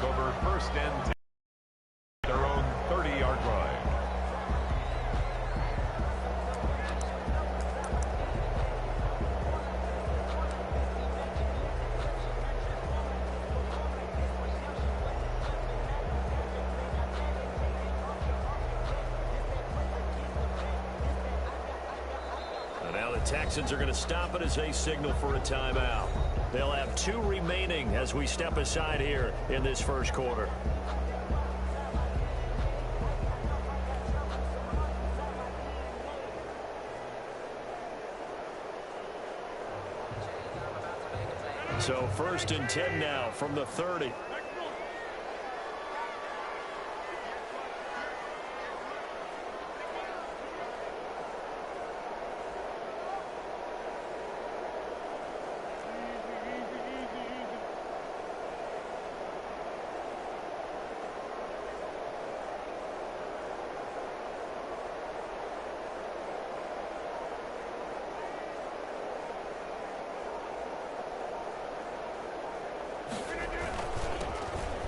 over first and 10. Their own 30-yard line. Now the Texans are going to stop it as they signal for a timeout. They'll have 2 remaining as we step aside here in this first quarter. So first and 10 now from the 30.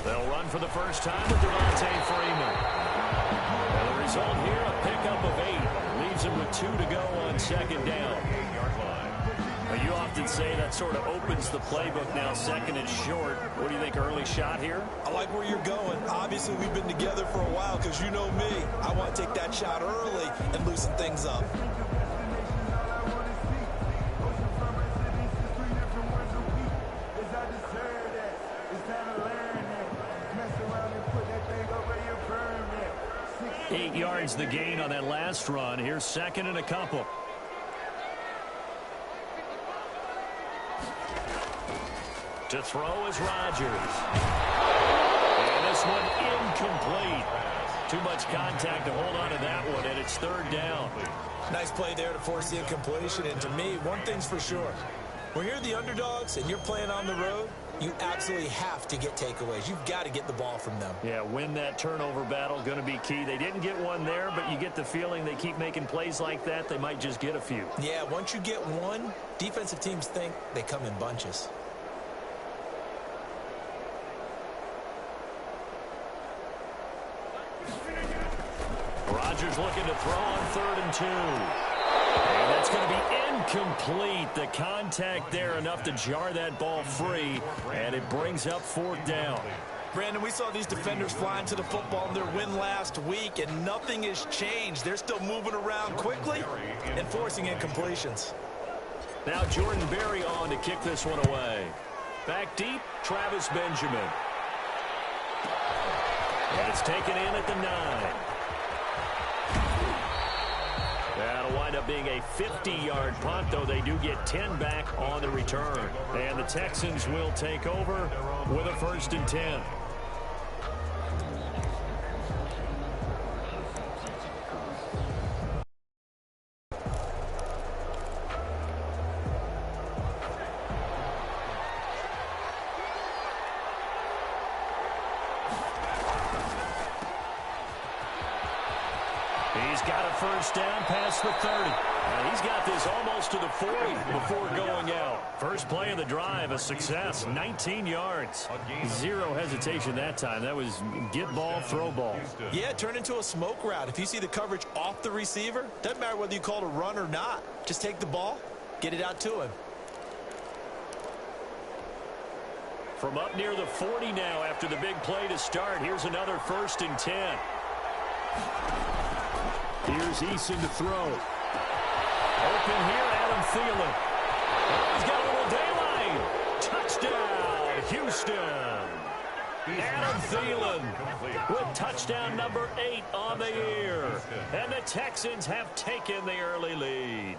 They'll run for the first time with Devontae Freeman. And the result here, a pickup of 8. Leaves him with 2 to go on second down. Now, you often say that sort of opens the playbook now, second and short. What do you think, early shot here? I like where you're going. Obviously, we've been together for a while because you know me. I want to take that shot early and loosen things up. Yards the gain on that last run. Here's second and a couple. To throw is Rodgers. And this one incomplete. Too much contact to hold on to that one, and it's third down. Nice play there to force the incompletion. And to me, one thing's for sure. When you're the underdogs and you're playing on the road, you absolutely have to get takeaways. You've got to get the ball from them. Yeah, win that turnover battle, going to be key. They didn't get one there, but you get the feeling they keep making plays like that, they might just get a few. Yeah, once you get one, defensive teams think they come in bunches. Rodgers looking to throw on 3rd and 2. And that's going to be incomplete. The contact there enough to jar that ball free, and it brings up 4th down. Brandon, we saw these defenders flying to the football in their win last week, and nothing has changed. They're still moving around quickly and forcing incompletions. Now Jordan Berry on to kick this one away. Back deep, Travis Benjamin. And it's taken in at the 9. That'll wind up being a 50-yard punt, though they do get 10 back on the return. And the Texans will take over with a 1st and 10. He's got a first down past the 30. And he's got this almost to the 40 before going out. First play of the drive, a success, 19 yards. 0 hesitation that time. That was get ball, throw ball. Yeah, turn into a smoke route. If you see the coverage off the receiver, doesn't matter whether you call it a run or not. Just take the ball, get it out to him. From up near the 40 now after the big play to start. Here's another 1st and 10. Here's Eason to throw. Open here, Adam Thielen. He's got a little daylight. Touchdown, Houston. Adam Thielen with touchdown number 8 on the year. And the Texans have taken the early lead.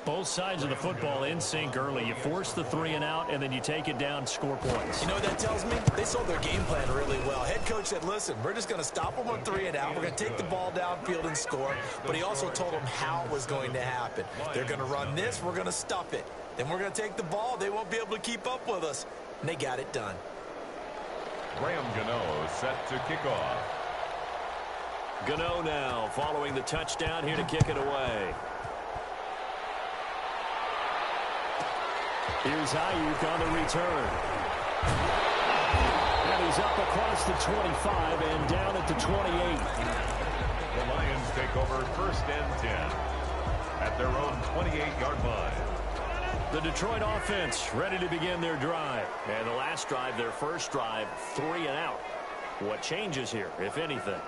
Both sides of the football in sync early. You force the 3 and out, and then you take it down, score points. You know what that tells me? They sold their game plan really well. Head coach said, listen, we're just going to stop them on 3 and out. We're going to take the ball downfield and score. But he also told them how it was going to happen. They're going to run this. We're going to stuff it. Then we're going to take the ball. They won't be able to keep up with us. And they got it done. Graham Gano set to kick off. Gano now following the touchdown here to kick it away. Here's Ayuk on the return. And he's up across the 25 and down at the 28. The Lions take over 1st and 10 at their own 28-yard line. The Detroit offense ready to begin their drive. And the last drive, their first drive, 3 and out. What changes here, if anything?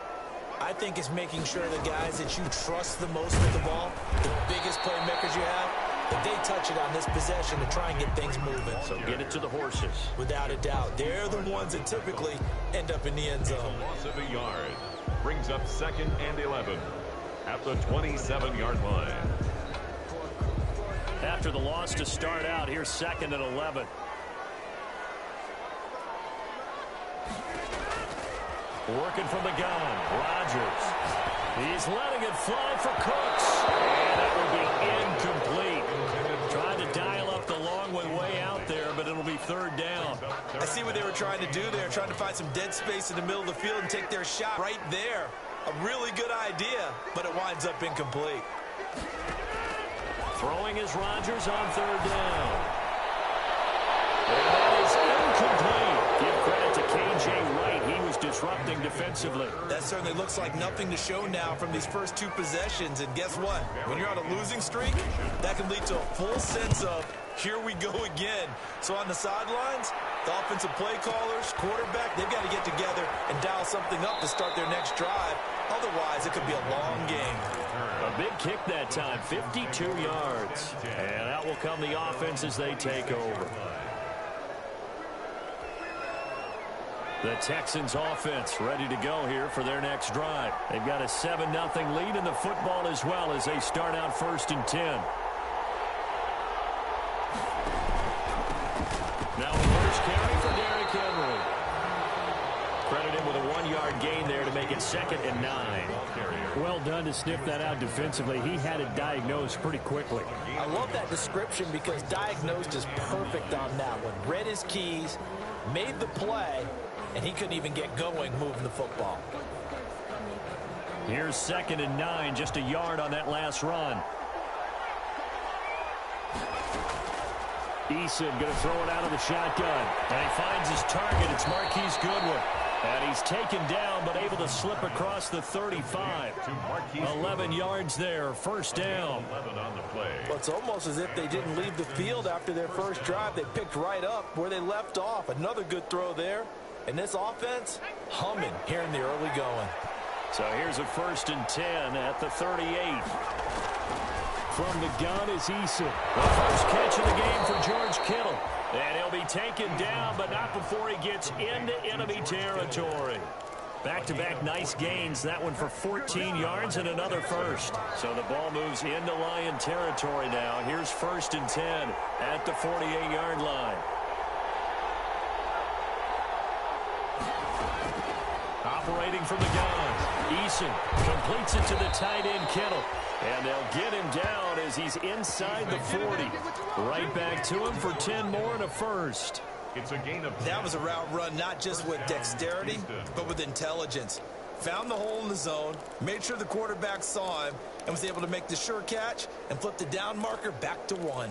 I think it's making sure the guys that you trust the most with the ball, the biggest playmakers you have, that they touch it on this possession to try and get things moving. So get it to the horses. Without a doubt. They're the ones that typically end up in the end zone. A loss of a yard brings up 2nd and 11 at the 27-yard line. After the loss to start out, here's 2nd and 11. Working from the gun, Rodgers. He's letting it fly for Cooks. And that will be incomplete. Trying to dial up the long way out there, but it'll be 3rd down. I see what they were trying to do there, trying to find some dead space in the middle of the field and take their shot right there. A really good idea, but it winds up incomplete. Throwing is Rodgers on 3rd down. And that is incomplete. Give credit to K.J. Wright. He was disrupting defensively. That certainly looks like nothing to show now from these first 2 possessions. And guess what? When you're on a losing streak, that can lead to a full sense of, here we go again. So on the sidelines, the offensive play callers, quarterback, they've got to get together and dial something up to start their next drive. Otherwise, it could be a long game. A big kick that time, 52 yards. And out will come the offense as they take over. The Texans offense ready to go here for their next drive. They've got a 7-0 lead in the football as well as they start out 1st and 10. Now a first carry for Derrick Henry. Credit him with a 1-yard gain there to make it 2nd and 9. Well done to sniff that out defensively. He had it diagnosed pretty quickly. I love that description because diagnosed is perfect on that one. Read his keys, made the play, and he couldn't even get going moving the football. Here's 2nd and 9, just a yard on that last run. Eason going to throw it out of the shotgun. And he finds his target. It's Marquise Goodwin. And he's taken down, but able to slip across the 35. 11 yards there, 1st down. 11 on the play. Well, it's almost as if they didn't leave the field after their first drive. They picked right up where they left off. Another good throw there. And this offense, humming here in the early going. So here's a 1st and 10 at the 38. From the gun is Eason. The first catch of the game for George Kittle. And he'll be taken down, but not before he gets into enemy territory. Back-to-back nice gains. That one for 14 yards and another first. So the ball moves into Lion territory now. Here's 1st and 10 at the 48-yard line. Operating from the gun. Eason completes it to the tight end Kittle. And they'll get him down as he's inside the 40. Right back to him for 10 more and a first. It's a gain of... That was a route run not just with dexterity, but with intelligence. Found the hole in the zone, made sure the quarterback saw him, and was able to make the sure catch and flip the down marker back to 1.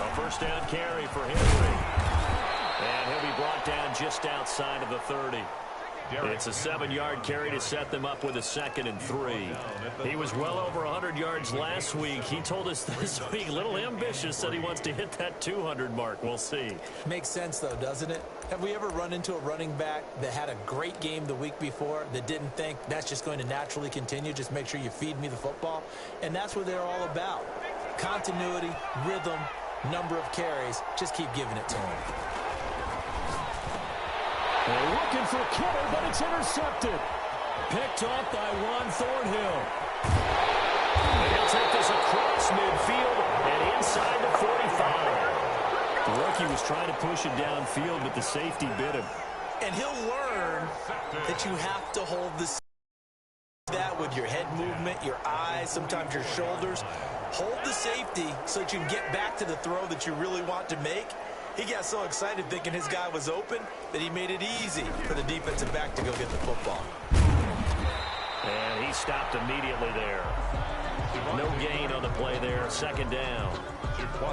A first down carry for Henry. And he'll be brought down just outside of the 30. It's a 7-yard carry to set them up with a 2nd and 3. He was well over 100 yards last week. He told us this week, a little ambitious, that he wants to hit that 200 mark. We'll see. Makes sense, though, doesn't it? Have we ever run into a running back that had a great game the week before that didn't think that's just going to naturally continue? Just make sure you feed me the football. And that's what they're all about. Continuity, rhythm, number of carries. Just keep giving it to him. They're looking for Kittle, but it's intercepted. Picked off by Juan Thornhill. And he'll take this across midfield and inside the 45. The rookie was trying to push it downfield, but the safety bit him. And he'll learn that you have to hold that with your head movement, your eyes, sometimes your shoulders. Hold the safety so that you can get back to the throw that you really want to make. He got so excited thinking his guy was open that he made it easy for the defensive back to go get the football. And he stopped immediately there. No gain on the play there, second down.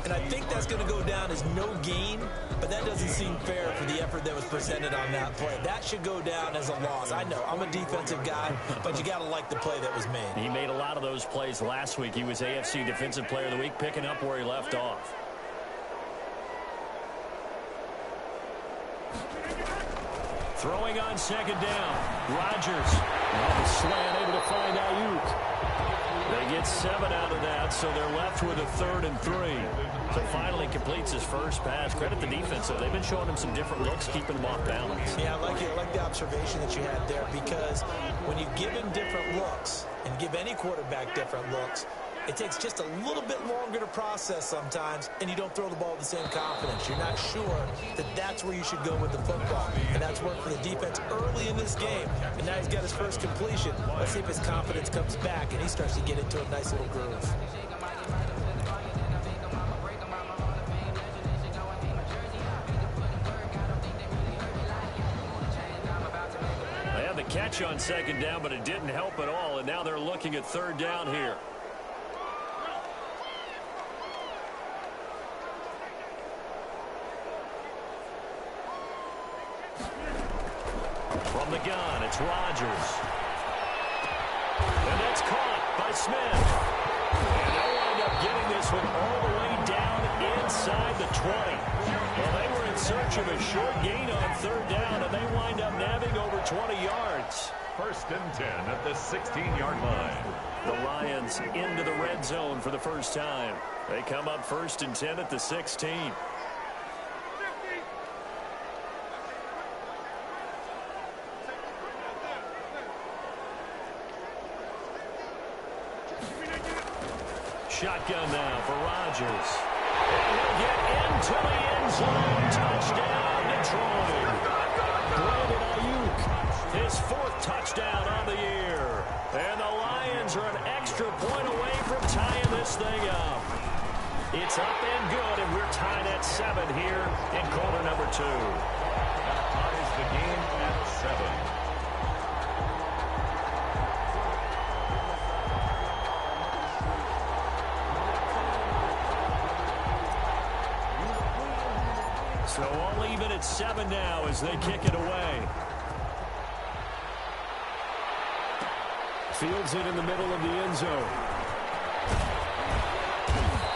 And I think that's going to go down as no gain, but that doesn't seem fair for the effort that was presented on that play. That should go down as a loss. I know, I'm a defensive guy, but you got to like the play that was made. He made a lot of those plays last week. He was AFC Defensive Player of the Week, picking up where he left off. Throwing on second down. Rodgers. Now the slant, able to find Ayuk. They get 7 out of that, so they're left with a 3rd and 3. So finally completes his first pass. Credit the defense, though. They've been showing him some different looks, keeping him off balance. Yeah, I like it. I like the observation that you had there, because when you give him different looks and give any quarterback different looks, it takes just a little bit longer to process sometimes, and you don't throw the ball with the same confidence. You're not sure that that's where you should go with the football. And that's worked for the defense early in this game. And now he's got his first completion. Let's see if his confidence comes back and he starts to get into a nice little groove. They had the catch on second down, but it didn't help at all. And now they're looking at 3rd down here. From the gun, it's Rodgers. And that's caught by Smith. And they'll wind up getting this one all the way down inside the 20. Well, they were in search of a short gain on 3rd down, and they wind up nabbing over 20 yards. 1st and 10 at the 16-yard line. The Lions into the red zone for the first time. They come up 1st and 10 at the 16. Shotgun now for Rodgers. And he'll get into the end zone. Touchdown, Detroit. Brandon Ayuk, his 4th touchdown on the year. And the Lions are an extra point away from tying this thing up. It's up and good, and we're tied at 7 here in quarter number 2. That ties the game at 7. So all even at 7 now as they kick it away. Fields it in the middle of the end zone.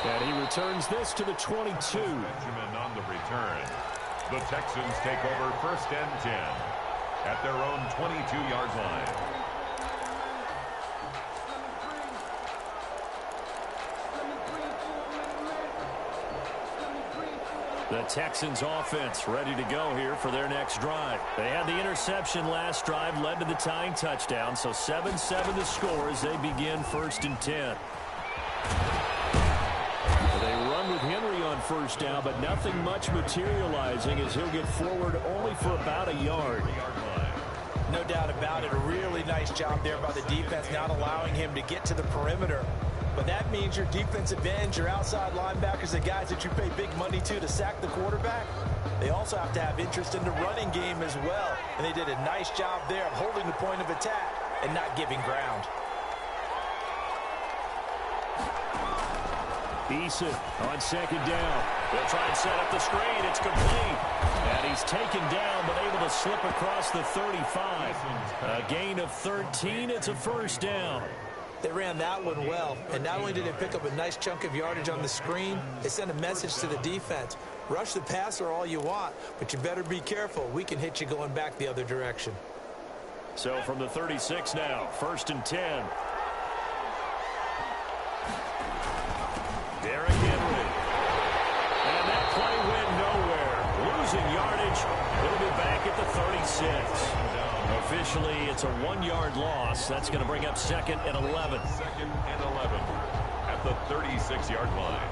And he returns this to the 22. Benjamin on the return. The Texans take over 1st and 10 at their own 22-yard line. The Texans offense ready to go here for their next drive. They had the interception last drive, led to the tying touchdown, so 7-7 the score as they begin 1st and 10. They run with Henry on 1st down, but nothing much materializing as he'll get forward only for about a yard. No doubt about it. A really nice job there by the defense, not allowing him to get to the perimeter. But that means your defensive ends, your outside linebackers, the guys that you pay big money to sack the quarterback, they also have to have interest in the running game as well. And they did a nice job there of holding the point of attack and not giving ground. Eason on second down. They'll try and set up the screen. It's complete. And he's taken down, but able to slip across the 35. A gain of 13. It's a 1st down. They ran that one well, and not only did they pick up a nice chunk of yardage on the screen, they sent a message to the defense. Rush the passer all you want, but you better be careful. We can hit you going back the other direction. So from the 36 now, 1st and 10. Derrick Henry. And that play went nowhere. Losing yardage. He'll be back at the 36. Officially, it's a 1-yard loss. That's going to bring up 2nd and 11. 2nd and 11 at the 36-yard line.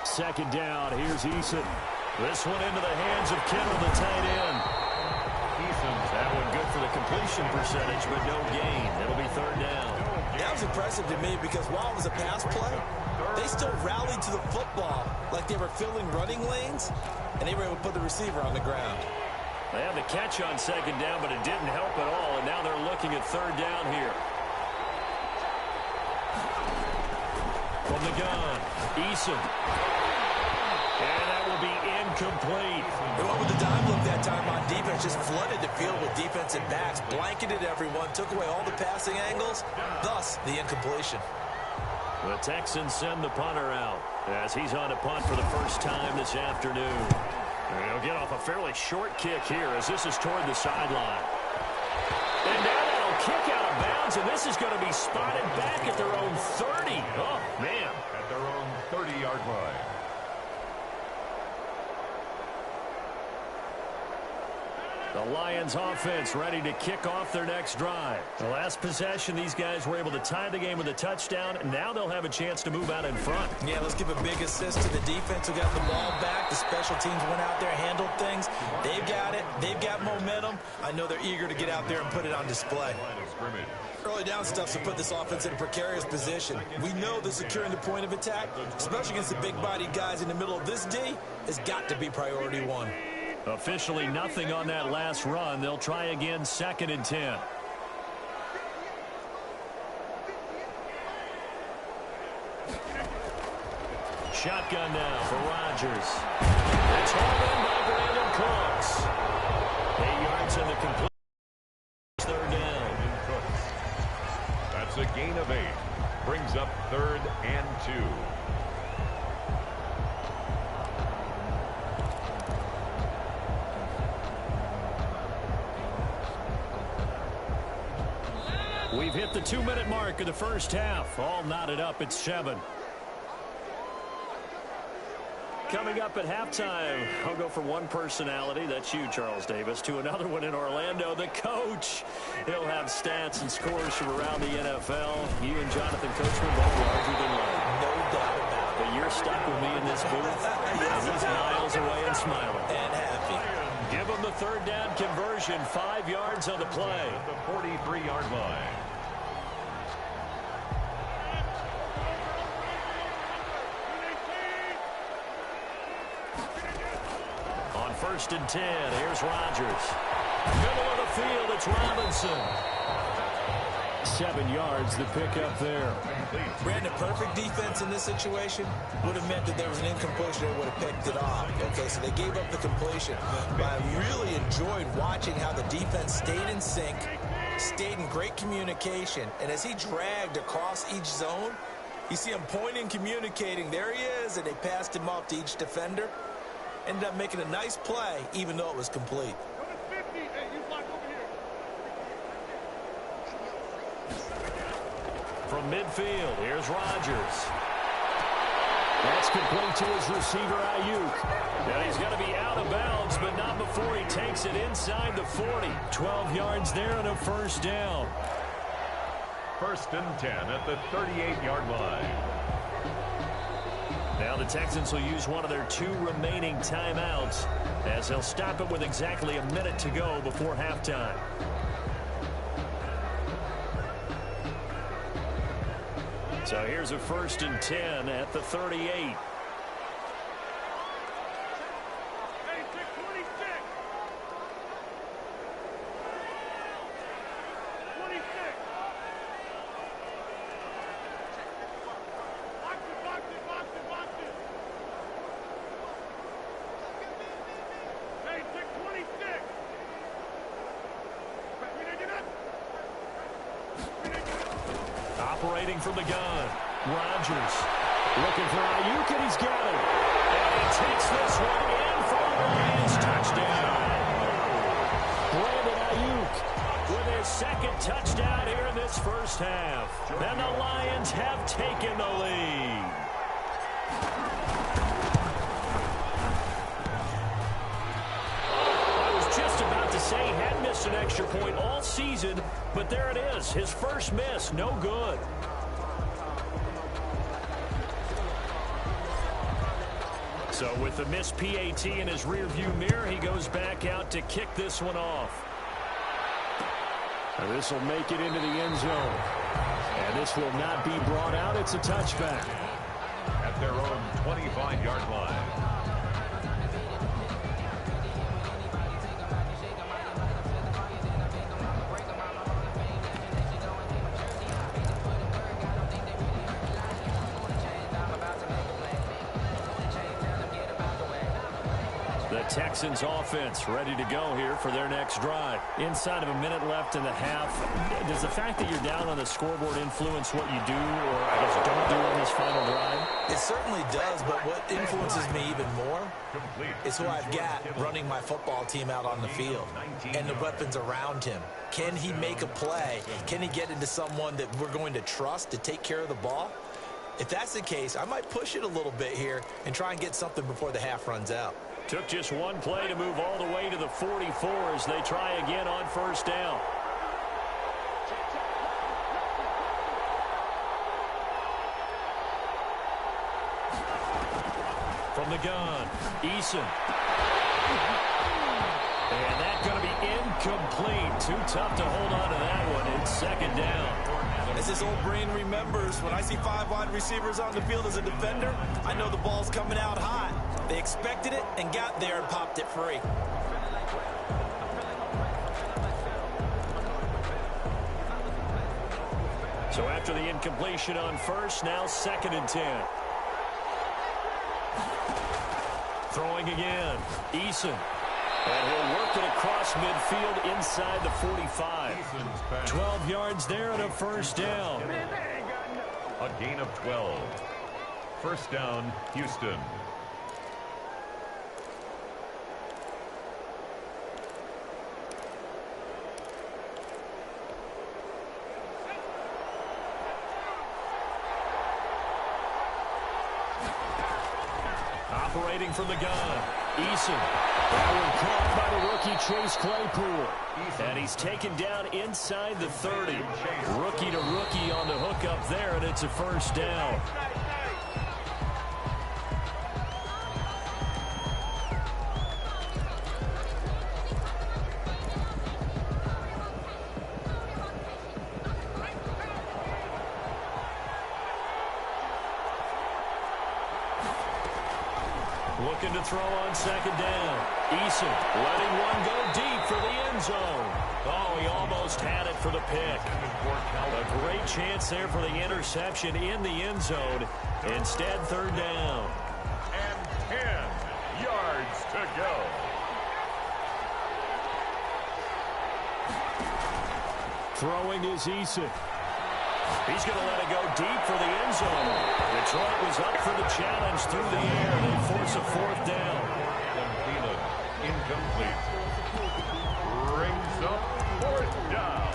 Second down. Here's Eason. This one into the hands of Kittle, the tight end. Eason's that one good for the completion percentage, but no gain. It'll be 3rd down. That was impressive to me because while it was a pass play, they still rallied to the football like they were filling running lanes, and they were able to put the receiver on the ground. They had the catch on second down, but it didn't help at all, and now they're looking at third down here. From the gun, Eason. And that will be incomplete. They went with the dime look that time on defense, just flooded the field with defensive backs, blanketed everyone, took away all the passing angles, thus the incompletion. The Texans send the punter out as he's on a punt for the first time this afternoon. He'll get off a fairly short kick here as this is toward the sideline. And now that'll kick out of bounds, and this is going to be spotted back at their own 30. Oh, man. At their own 30-yard line. The Lions offense ready to kick off their next drive. The last possession, these guys were able to tie the game with a touchdown, and now they'll have a chance to move out in front. Yeah, let's give a big assist to the defense who got the ball back. The special teams went out there, handled things. They've got it. They've got momentum. I know they're eager to get out there and put it on display. Early down stuff to put this offense in a precarious position. We know that securing the point of attack, especially against the big-bodied guys in the middle of this D, has got to be priority one. Officially nothing on that last run. They'll try again, 2nd and 10. Shotgun now for Rodgers. It's hauled in by Brandon Cooks. 8 yards in the complete. Third down. That's a gain of 8. Brings up 3rd and 2. We've hit the 2-minute mark of the first half. All knotted up at 7. Coming up at halftime, I'll go from one personality, that's you, Charles Davis, to another one in Orlando, the coach. He'll have stats and scores from around the NFL. You and Jonathan Coachman both larger than life. No doubt about it. But you're stuck with me in this booth. Yes, He's miles away and smiling. and happy. Give him the third down conversion, 5 yards on the play. At the 43-yard line. On 1st and 10, here's Rodgers. Middle of the field, it's Robinson. 7 yards, the pickup there. Brandon, perfect defense in this situation would have meant that there was an incompletion and would have picked it off. Okay, so they gave up the completion. But I really enjoyed watching how the defense stayed in sync, stayed in great communication, and as he dragged across each zone, you see him pointing, communicating. There he is, and they passed him off to each defender. Ended up making a nice play, even though it was complete. From midfield, here's Rodgers. That's complete to his receiver, Ayuk. Now he's got to be out of bounds, but not before he takes it inside the 40. 12 yards there and a first down. 1st and 10 at the 38-yard line. Now the Texans will use one of their 2 remaining timeouts as they'll stop it with exactly a minute to go before halftime. So here's a 1st and 10 at the 38. Operating from the gun, Rodgers looking for Ayuk, and he's got it. And he takes this one in for the Lions touchdown. Brandon Ayuk with his 2nd touchdown here in this first half. And the Lions have taken the lead. I was just about to say he had missed an extra point all season, but there it is, his first miss, no good. So with the missed PAT in his rearview mirror, he goes back out to kick this one off. This will make it into the end zone. And this will not be brought out. It's a touchback. At their own 25-yard line. Texans offense ready to go here for their next drive. Inside of a minute left in the half, does the fact that you're down on the scoreboard influence what you do, or I guess don't do on this final drive? It certainly does, but what influences me even more is who I've got running my football team out on the field and the weapons around him. Can he make a play? Can he get into someone that we're going to trust to take care of the ball? If that's the case, I might push it a little bit here and try and get something before the half runs out. Took just one play to move all the way to the 44 as they try again on first down. From the gun, Eason. And that's going to be incomplete. Too tough to hold on to that one. It's second down. As this old brain remembers, when I see 5 wide receivers on the field as a defender, I know the ball's coming out hot. They expected it and got there and popped it free. So after the incompletion on first, now 2nd and 10. Throwing again, Eason. And he'll work it across midfield inside the 45. 12 yards there and a first down. A gain of 12. First down, Houston. Operating from the gun, Eason. That one caught by the rookie Chase Claypool. And he's taken down inside the 30. Rookie to rookie on the hook up there, and it's a first down. Looking to throw on second down. Eason letting one go deep for the end zone. Oh, he almost had it for the pick. A great chance there for the interception in the end zone. Instead, third down. And 10 yards to go. Throwing is Eason. He's going to let it go deep for the end zone. Detroit was up for the challenge through the air. They force a fourth down. Incomplete. Brings up fourth down.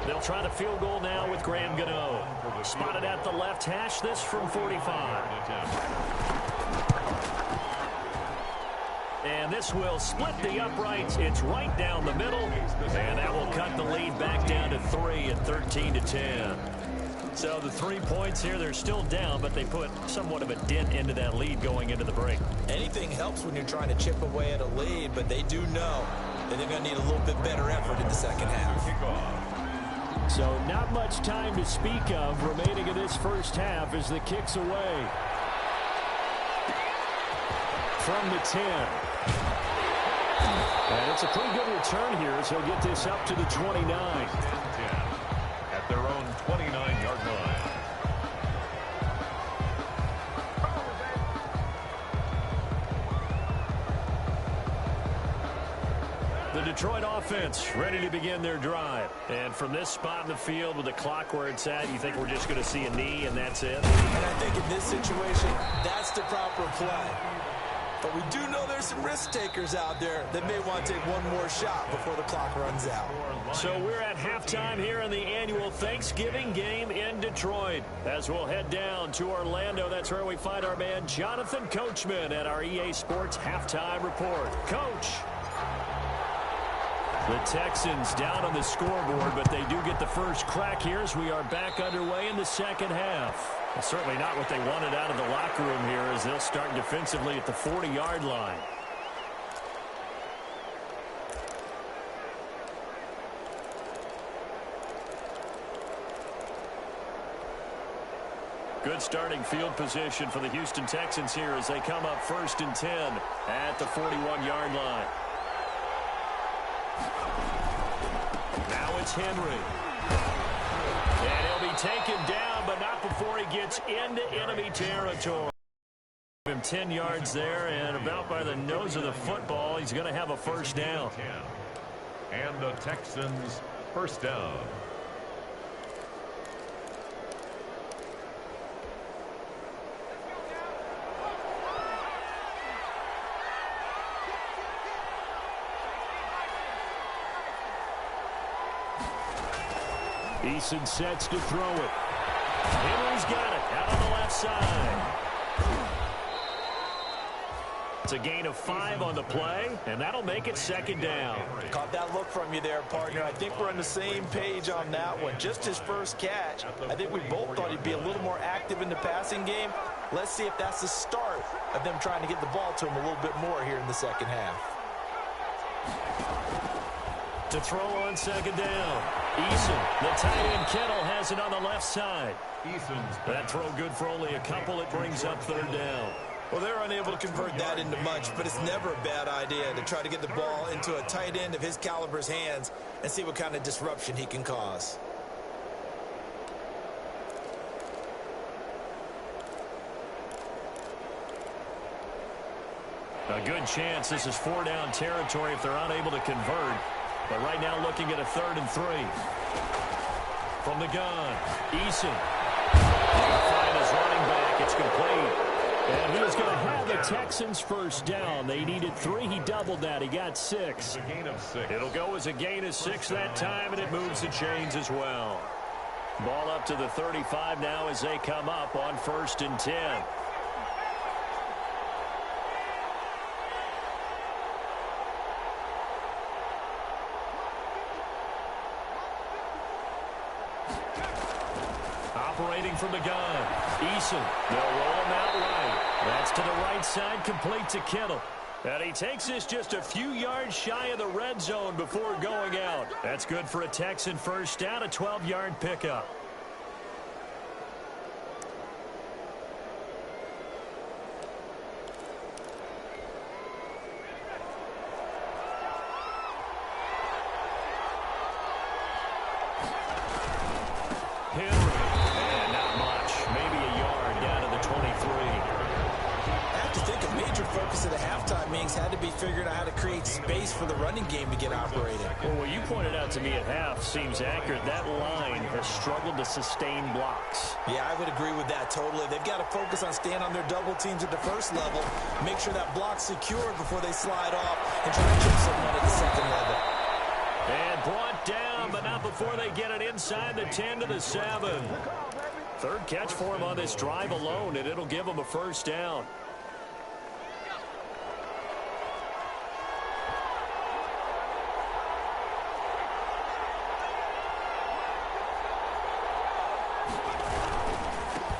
They'll try the field goal now with Graham Gano. Spotted at the left hash, this from 45. And this will split the uprights. It's right down the middle. And that will cut the lead back down to 3 at 13-10. So the 3 points here, they're still down, but they put somewhat of a dent into that lead going into the break. Anything helps when you're trying to chip away at a lead, but they do know that they're going to need a little bit better effort in the second half. So not much time to speak of remaining in this first half as the kick's away. From the 10. And it's a pretty good return here as he'll get this up to the 29. At their own 29-yard line. The Detroit offense ready to begin their drive. And from this spot in the field with the clock where it's at, you think we're just going to see a knee and that's it? And I think in this situation, that's the proper play. But we do know there's some risk takers out there that may want to take one more shot before the clock runs out. So we're at halftime here in the annual Thanksgiving game in Detroit. As we'll head down to Orlando, that's where we find our man Jonathan Coachman at our EA Sports Halftime Report. Coach. The Texans down on the scoreboard, but they do get the first crack here as we are back underway in the second half. Well, certainly not what they wanted out of the locker room here as they'll start defensively at the 40-yard line. Good starting field position for the Houston Texans here as they come up 1st and 10 at the 41-yard line. Now it's Henry. And he'll be taken down, but not before he gets into enemy territory. Him 10 yards there, and about by the nose of the football, he's going to have a first down. And the Texans first down. Eason sets to throw it. Henry's got it out on the left side. It's a gain of 5 on the play, and that'll make it 2nd down. Caught that look from you there, partner. I think we're on the same page on that one. Just his first catch. I think we both thought he'd be a little more active in the passing game. Let's see if that's the start of them trying to get the ball to him a little bit more here in the second half. To throw on 2nd down. Eason, the tight end Kittle, has it on the left side. That throw good for only a couple. It brings up 3rd down. Well, they're unable to convert that into much, but it's never a bad idea to try to get the ball into a tight end of his caliber's hands and see what kind of disruption he can cause. A good chance this is 4-down territory if they're unable to convert. But right now looking at a 3rd and 3. From the gun, Eason. Find his running back. It's complete. And he's going to have the Texans first down. They needed 3. He doubled that. He got 6. It'll go as a gain of 6 that time, and it moves the chains as well. Ball up to the 35 now as they come up on 1st and 10. Operating from the gun, Eason. They'll roll him out right. That's to the right side, complete to Kittle. And he takes this just a few yards shy of the red zone before going out. That's good for a Texan first down, a 12-yard pickup. Figuring out how to create space for the running game to get operated. Well, what you pointed out to me at half seems accurate. That line has struggled to sustain blocks. Yeah, I would agree with that totally. They've got to focus on staying on their double teams at the first level, make sure that block's secured before they slide off and try to chip someone at the second level. And brought down, but not before they get it inside the 10 to the 7. 3rd catch for him on this drive alone, and it'll give him a first down.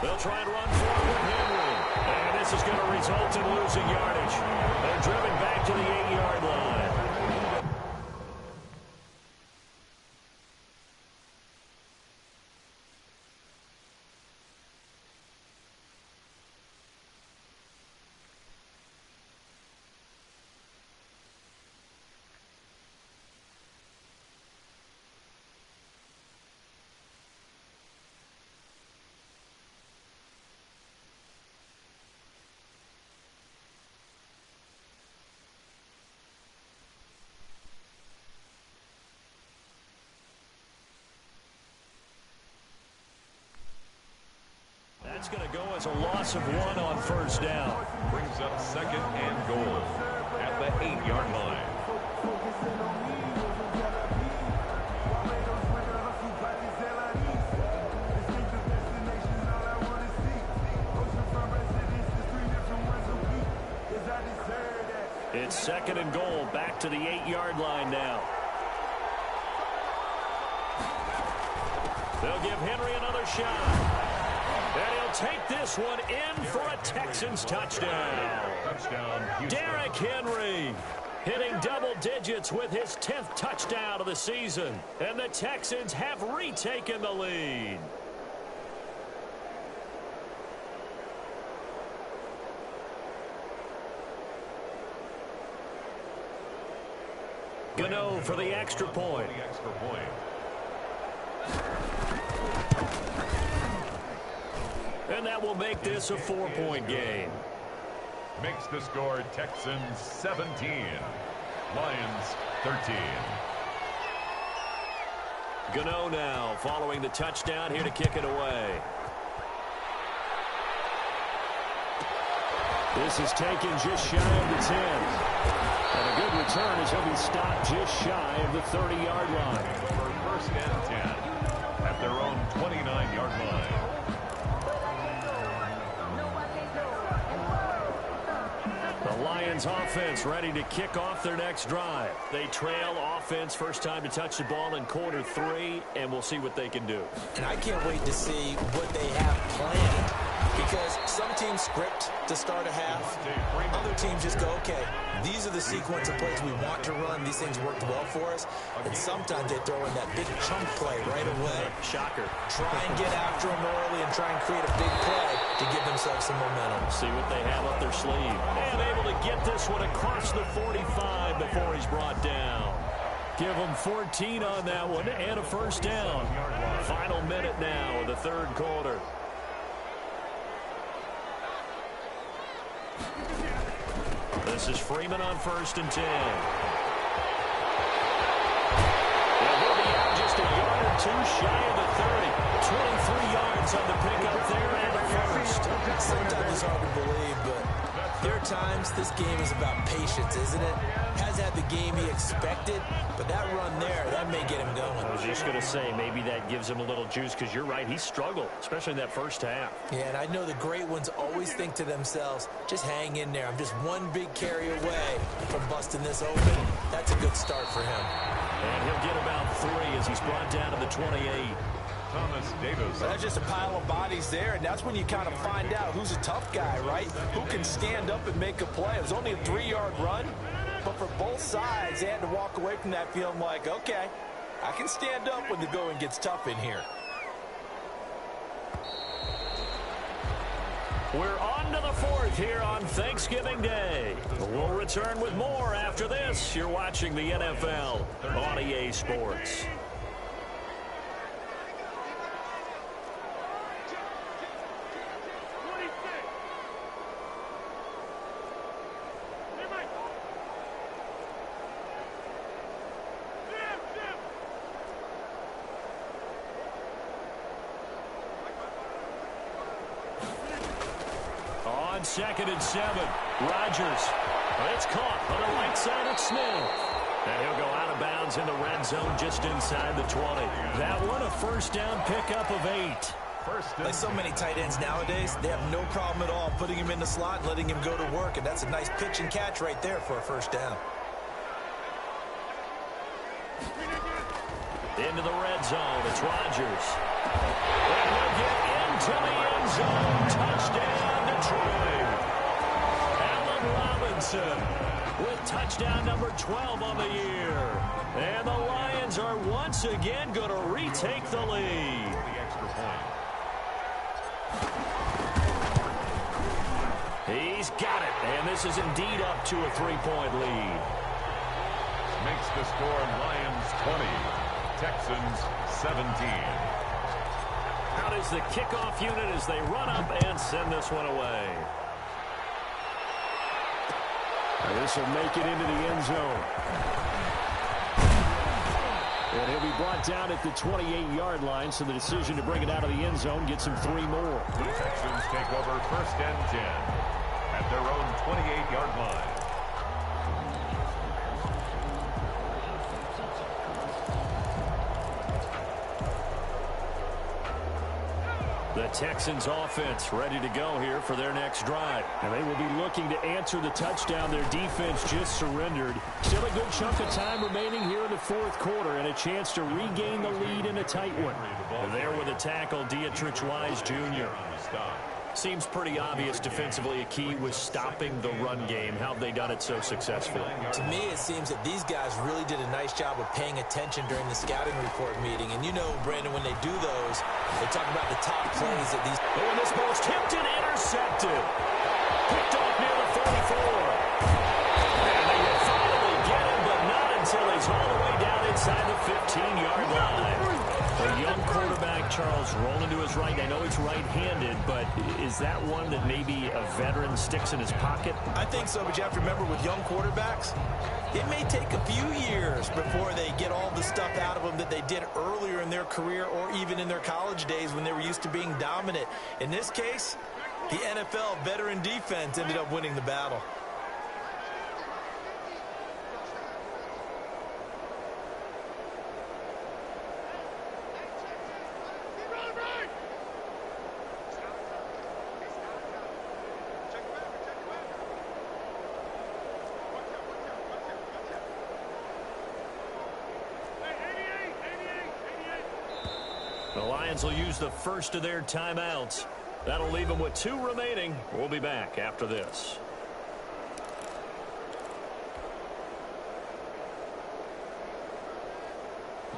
They'll try and run forward with Henry. And this is going to result in losing yardage. They're driven back to the 8-yard line. That's going to go as a loss of 1 on first down. Brings up 2nd and goal at the 8-yard line. It's 2nd and goal, back to the 8-yard line now. They'll give Henry another shot. And he'll take this one in for a Texans touchdown. Derrick Henry hitting double digits with his 10th touchdown of the season. And the Texans have retaken the lead. Gano for the extra point. And that will make this a 4-point game. Makes the score Texans 17, Lions 13. Gano now following the touchdown here to kick it away. This is taken just shy of the 10. And a good return as he'll be stopped just shy of the 30-yard line. For first and 10 at their own 29-yard line. The Lions offense ready to kick off their next drive. They trail offense first time to touch the ball in quarter 3, and we'll see what they can do. And I can't wait to see what they have planned, because some teams script to start a half. Other teams just go, okay, these are the sequence of plays we want to run. These things worked well for us. And sometimes they throw in that big chunk play right away. Shocker. Try and get after them early and try and create a big play to give themselves some momentum. See what they have up their sleeve. And able to get this one across the 45 before he's brought down. Give him 14 on that one and a first down. Final minute now of the third quarter. This is Freeman on first and 10. And he'll be out just a yard or two shy of the 30. 23 yards on the pickup there and a first. Sometimes it's hard to believe, but there are times this game is about patience, isn't it? Has had the game he expected, but that run there, that may get him going. I was just going to say, maybe that gives him a little juice, because you're right, he struggled, especially in that first half. Yeah, and I know the great ones always think to themselves, just hang in there. I'm just one big carry away from busting this open. That's a good start for him. And he'll get about 3 as he's brought down to the 28. Thomas Davis. That's just a pile of bodies there, and that's when you kind of find out who's a tough guy, right? Who can stand up and make a play. It was only a 3-yard run, but for both sides, they had to walk away from that feeling like, okay, I can stand up when the going gets tough in here. We're on to the 4th here on Thanksgiving Day. We'll return with more after this. You're watching the NFL on EA Sports. On 2nd and 7, Rodgers. It's caught on the right side of Smith. And he'll go out of bounds in the red zone just inside the 20. That one a first down pickup of 8. Like so many tight ends nowadays, they have no problem at all putting him in the slot and letting him go to work. And that's a nice pitch and catch right there for a first down. Into the red zone, it's Rodgers. And he'll get into the end zone. Touchdown, Detroit. Allen Robinson with touchdown number 12 on the year. And the Lions are once again going to retake the lead. The extra point. He's got it. And this is indeed up to a 3-point lead. Makes the score Lions 20, Texans 17. Out is the kickoff unit as they run up and send this one away. And this will make it into the end zone. And he'll be brought down at the 28-yard line, so the decision to bring it out of the end zone gets him 3 more. The Texans take over first and 10 at their own 28-yard line. The Texans offense ready to go here for their next drive. And they will be looking to answer the touchdown their defense just surrendered. Still a good chunk of time remaining here in the 4th quarter and a chance to regain the lead in a tight one. And there with a tackle, Dietrich Wise Jr. Seems pretty obvious defensively a key was stopping the run game. How have they done it so successfully? To me, it seems that these guys really did a nice job of paying attention during the scouting report meeting. And you know, Brandon, when they do those, they talk about the top plays that these... Oh, and this ball's tipped and intercepted. Picked off near the 44. And they will finally get him, but not until he's 15-yard line. A young quarterback, Charles, rolling to his right. I know he's right-handed, but is that one that maybe a veteran sticks in his pocket? I think so, but you have to remember with young quarterbacks, it may take a few years before they get all the stuff out of them that they did earlier in their career or even in their college days when they were used to being dominant. In this case, the NFL veteran defense ended up winning the battle. The Lions will use the first of their timeouts. That'll leave them with 2 remaining. We'll be back after this.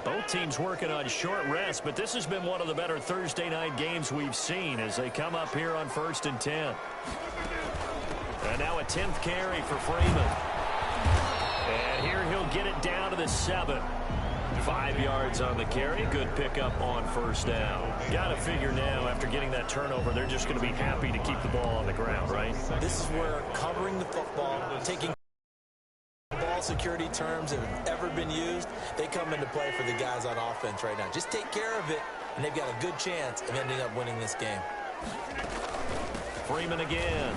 Both teams working on short rest, but this has been one of the better Thursday night games we've seen as they come up here on 1st and 10. And now a 10th carry for Freeman. And here he'll get it down to the 7. 5 yards on the carry. Good pickup on 1st down. Got to figure now, after getting that turnover, they're just going to be happy to keep the ball on the ground, right? This is where covering the football, taking ball security terms that have ever been used, they come into play for the guys on offense right now. Just take care of it, and they've got a good chance of ending up winning this game. Freeman again.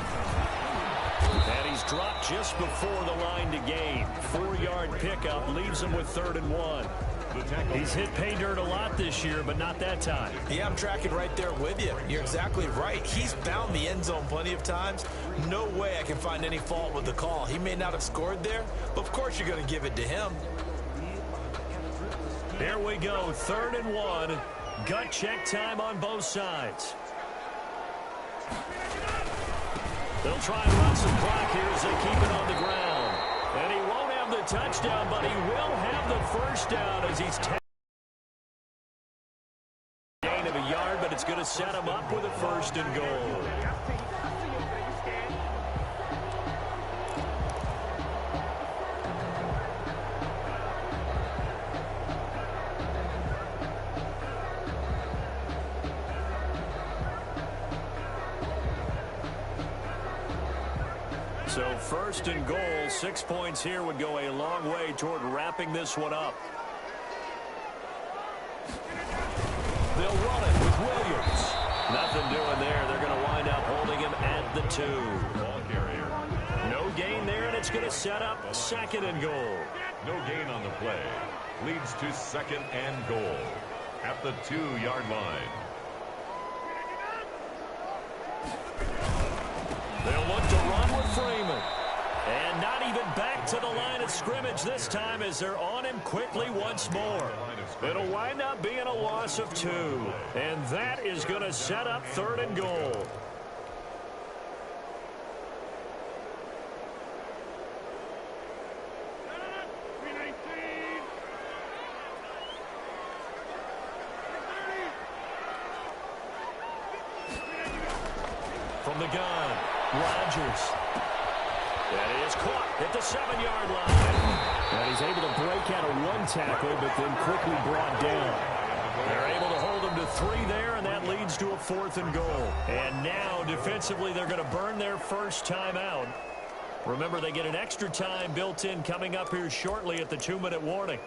And he's dropped just before the line to gain. 4-yard pickup leaves him with 3rd and 1. He's hit pay dirt a lot this year, but not that time. Yeah, I'm tracking right there with you. You're exactly right. He's found the end zone plenty of times. No way I can find any fault with the call. He may not have scored there, but of course you're going to give it to him. There we go, 3rd and 1. Gut check time on both sides. They'll try and run some clock here as they keep it on the ground. And he won't have the touchdown, but he will have the 1st down as he's gain of a yard, but it's going to set him up with a 1st and goal. So 1st and goal, 6 points here would go a long way toward wrapping this one up. They'll run it with Williams. Nothing doing there. They're going to wind up holding him at the 2. Ball carrier. No gain there, and it's going to set up 2nd and goal. No gain on the play. Leads to 2nd and goal at the 2-yard line. They'll look to run with Freeman. And not even back to the line of scrimmage this time as they're on him quickly once more. It'll wind up being a loss of 2. And that is going to set up 3rd and goal. From the gun, Rodgers. That is caught at the 7-yard line. And he's able to break out of 1 tackle, but then quickly brought down. They're able to hold him to 3 there, and that leads to a 4th and goal. And now, defensively, they're going to burn their first time out. Remember, they get an extra time built in coming up here shortly at the 2-minute warning.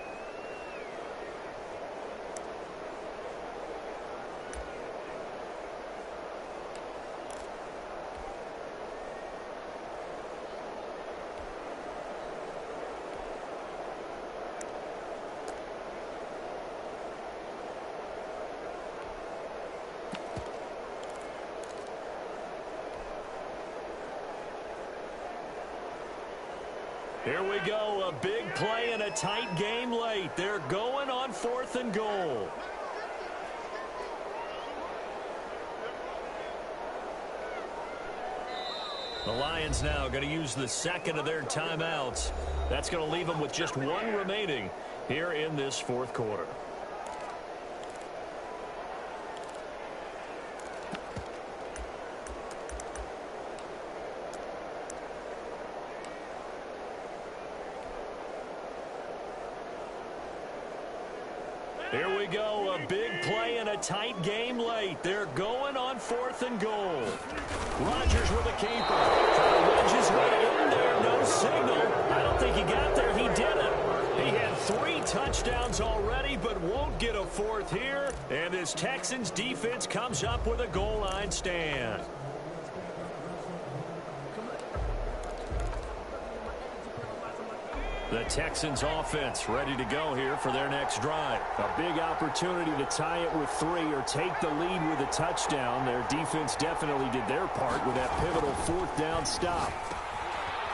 Here we go, a big play and a tight game late. They're going on 4th and goal. The Lions now going to use the 2nd of their timeouts. That's going to leave them with just 1 remaining here in this 4th quarter. Here we go, a big play and a tight game late. They're going on 4th and goal. Rodgers with a keeper. Wedges right in there, no signal. I don't think he got there, he didn't. He had 3 touchdowns already, but won't get a 4th here. And this Texans defense comes up with a goal line stand. The Texans offense ready to go here for their next drive. A big opportunity to tie it with 3 or take the lead with a touchdown. Their defense definitely did their part with that pivotal 4th down stop.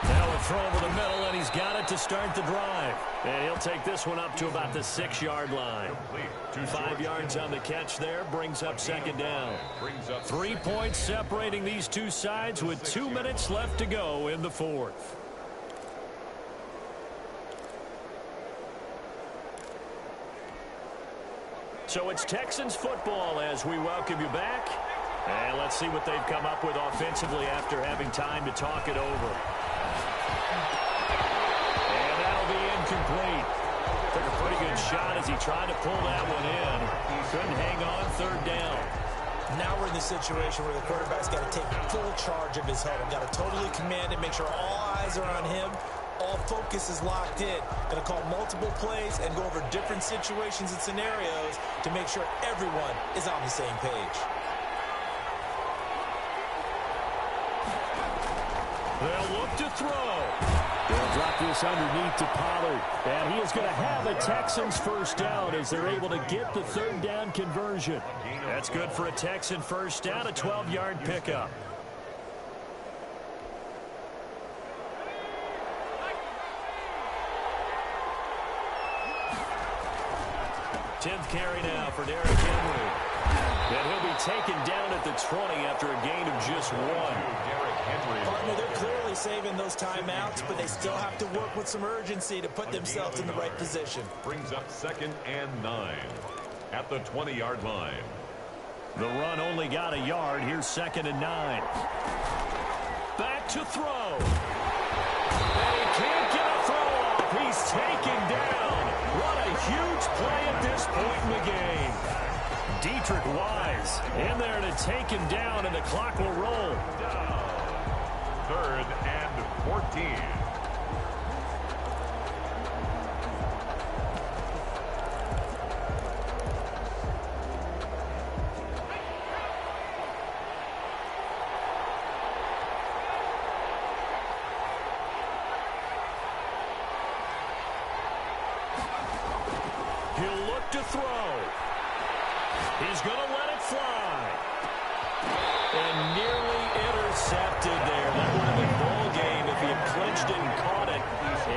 Now a throw over the middle, and he's got it to start the drive. And he'll take this one up to about the 6-yard line. 5 yards on the catch there, brings up 2nd down. 3 points separating these two sides with 2 minutes left to go in the 4th. So it's Texans football as we welcome you back. And let's see what they've come up with offensively after having time to talk it over. And that'll be incomplete. Took a pretty good shot as he tried to pull that one in. Couldn't hang on 3rd down. Now we're in the situation where the quarterback's got to take full charge of his huddle. Got to totally command it, make sure all eyes are on him. All focus is locked in. Going to call multiple plays and go over different situations and scenarios to make sure everyone is on the same page. They'll look to throw. They'll drop this underneath to Pollard. And he is going to have a Texans 1st down as they're able to get the 3rd down conversion. That's good for a Texan 1st down, a 12-yard pickup. 10th carry now for Derrick Henry. And he'll be taken down at the 20 after a gain of just 1. Partner, they're clearly saving those timeouts, but they still have to work with some urgency to put themselves in the right position. Brings up 2nd and 9 at the 20-yard line. The run only got a yard. Here's 2nd and 9. Back to throw. And he can't get a throw off. He's taken down. What a huge play at this point in the game. Deatrich Wise in there to take him down, and the clock will roll. 3rd and 14. He'll look to throw. He's going to let it fly. And nearly intercepted there. That would have been ball game if he had clinched it and caught it.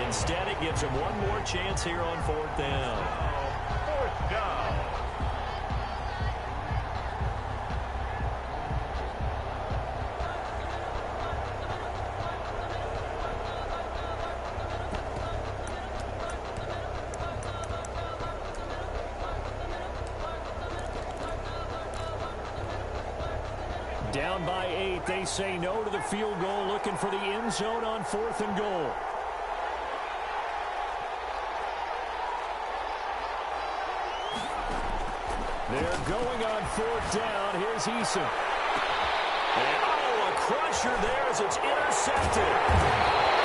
Instead, it gives him one more chance here on 4th down. 4th down. Down by 8, they say no to the field goal, looking for the end zone on 4th and goal. They're going on 4th down. Here's Eason. And, oh, a crusher there as it's intercepted.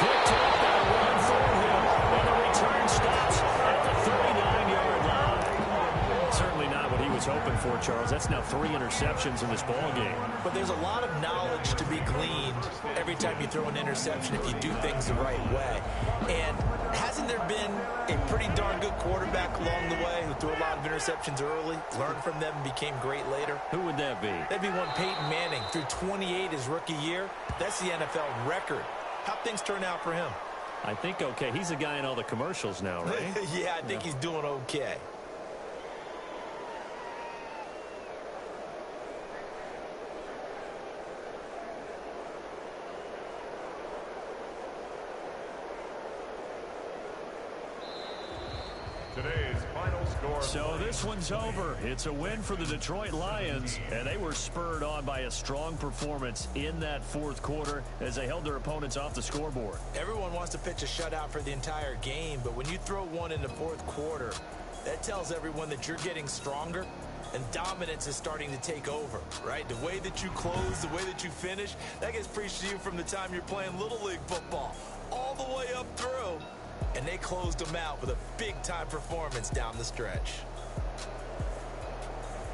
Picked up and a run for him. And the return stops at the 39-yard line. Certainly not what he was hoping for, Charles. That's now 3 interceptions in this ball game. But there's a lot of knowledge to be gleaned every time you throw an interception if you do things the right way. And hasn't there been a pretty darn good quarterback along the way who threw a lot of interceptions early, learned from them, and became great later? Who would that be? That'd be one Peyton Manning. Threw 28 his rookie year. That's the NFL record. How'd things turn out for him? I think okay. He's a guy in all the commercials now, right? Yeah, I think he's doing okay. Today's final score. So this one's over. It's a win for the Detroit Lions, and they were spurred on by a strong performance in that 4th quarter as they held their opponents off the scoreboard. Everyone wants to pitch a shutout for the entire game, but when you throw one in the 4th quarter, That tells everyone that you're getting stronger and dominance is starting to take over, right? The way that you close, the way that you finish, that gets preached to you from the time you're playing Little League football all the way up through. And they closed them out with a big-time performance down the stretch.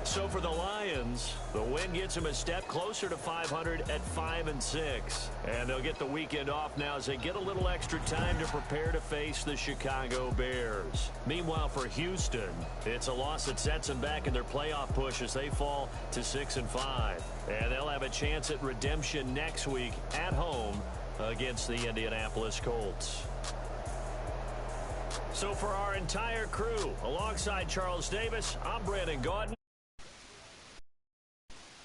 So for the Lions, the win gets them a step closer to 500 at 5-6. And they'll get the weekend off now as they get a little extra time to prepare to face the Chicago Bears. Meanwhile, for Houston, it's a loss that sets them back in their playoff push as they fall to 6-5. And they'll have a chance at redemption next week at home against the Indianapolis Colts. So for our entire crew, alongside Charles Davis, I'm Brandon Gaudin.